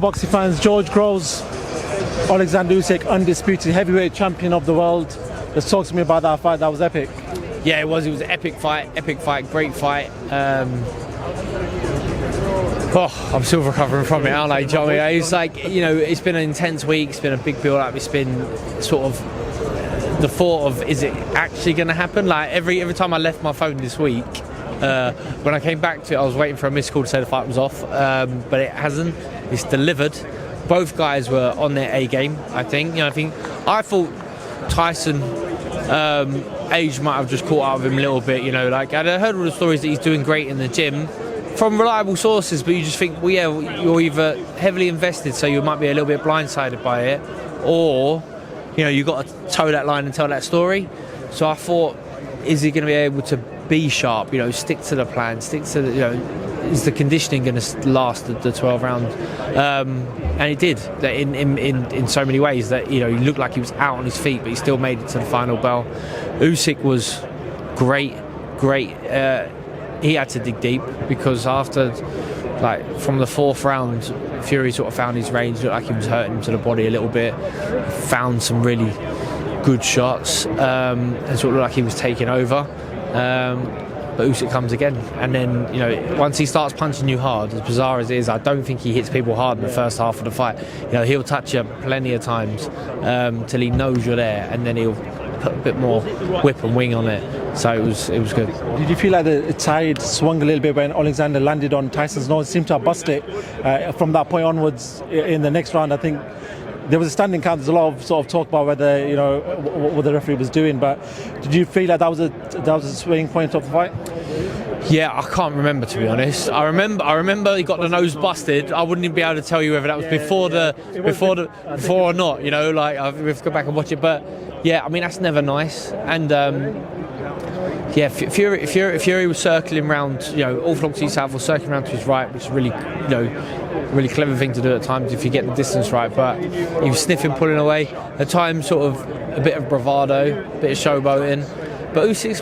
Boxing fans, George Groves, Alexander Usyk, undisputed heavyweight champion of the world. Just talk to me about that fight. That was epic. Yeah, it was. It was an epic fight, great fight. I'm still recovering from it, aren't I? Do you know what I mean? It's like, you know, it's been an intense week. It's been a big build-up. It's been sort of the thought of, is it actually going to happen? Like every time I left my phone this week, when I came back to it, I was waiting for a missed call to say the fight was off, but it hasn't. It's delivered. Both guys were on their A game, I think. You know, I thought Tyson, age might have just caught up with him a little bit. You know, like I'd heard all the stories that he's doing great in the gym from reliable sources, but you just think, well, yeah, you're either heavily invested, so you might be a little bit blindsided by it, or, you know, you've got to toe that line and tell that story. So I thought, is he going to be able to be sharp, you know, stick to the plan, stick to the, you know, is the conditioning going to last the 12 round? And it did, in so many ways, that, you know, he looked like he was out on his feet, but he still made it to the final bell. Usyk was great. He had to dig deep, because after, like, from the fourth round, Fury sort of found his range. Looked like he was hurting him to the body a little bit. Found some really good shots, and sort of looked like he was taking over. But Usyk comes again, and then, you know, once he starts punching you hard, as bizarre as it is, I don't think he hits people hard in the first half of the fight. You know, he'll touch you plenty of times till he knows you're there, and then he'll put a bit more whip and wing on it. So it was good. Did you feel like the tide swung a little bit when Alexander landed on Tyson's nose? Seemed to have busted from that point onwards. In the next round, I think there was a standing count. There's a lot of sort of talk about whether, you know, what the referee was doing, but did you feel like that was a swing point of the fight? Yeah, I can't remember, to be honest. I remember he got the nose busted. I wouldn't even be able to tell you whether that was before or not. You know, like we have to go back and watch it. But yeah, I mean, that's never nice. And yeah, Fury was circling round. You know, orthodoxy south was circling round to his right, which is really, you know, really clever thing to do at times if you get the distance right. But he was sniffing, pulling away. At times, sort of a bit of bravado, a bit of showboating. But Usyk's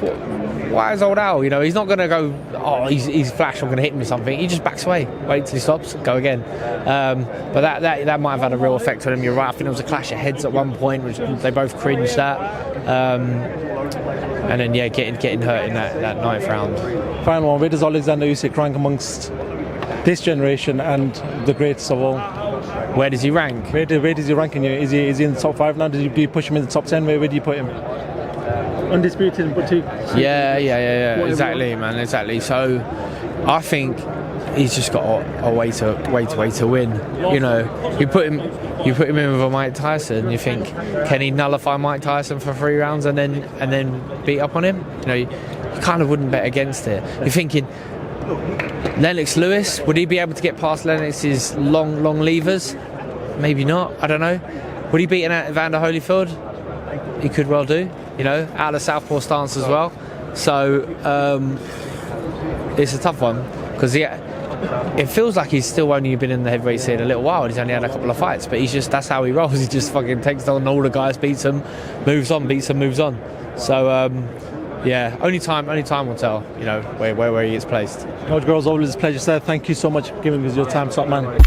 wise old owl, you know, he's not going to go, oh, he's flash, I'm going to hit him with something. He just backs away, wait till he stops, go again. But that might have had a real effect on him. You're right, I think there was a clash of heads at one point, which they both cringed at. And then, yeah, getting hurt in that ninth round. Final one, where does Alexander Usyk rank amongst this generation and the greatest of all? Where does he rank? Where does he rank in you? Is he in the top 5 now? Did you push him in the top 10? Where do you put him? Undisputed, but yeah, exactly, man, exactly. So I think he's just got a way to win. You know, you put him in with a Mike Tyson. You think, can he nullify Mike Tyson for 3 rounds and then beat up on him? You know, you kind of wouldn't bet against it. You're thinking, Lennox Lewis, would he be able to get past Lennox's long levers? Maybe not. I don't know. Would he beat Evander Holyfield? He could well do. You know, out of the southpaw stance as well. So it's a tough one, because it feels like he's still only been in the heavyweight scene a little while. He's only had a couple of fights, but that's how he rolls. He just fucking takes on all the guys, beats them, moves on, beats them, moves on. So yeah, only time will tell. You know, where he gets placed. George Groves, always a pleasure, sir. Thank you so much for giving us your time, top man.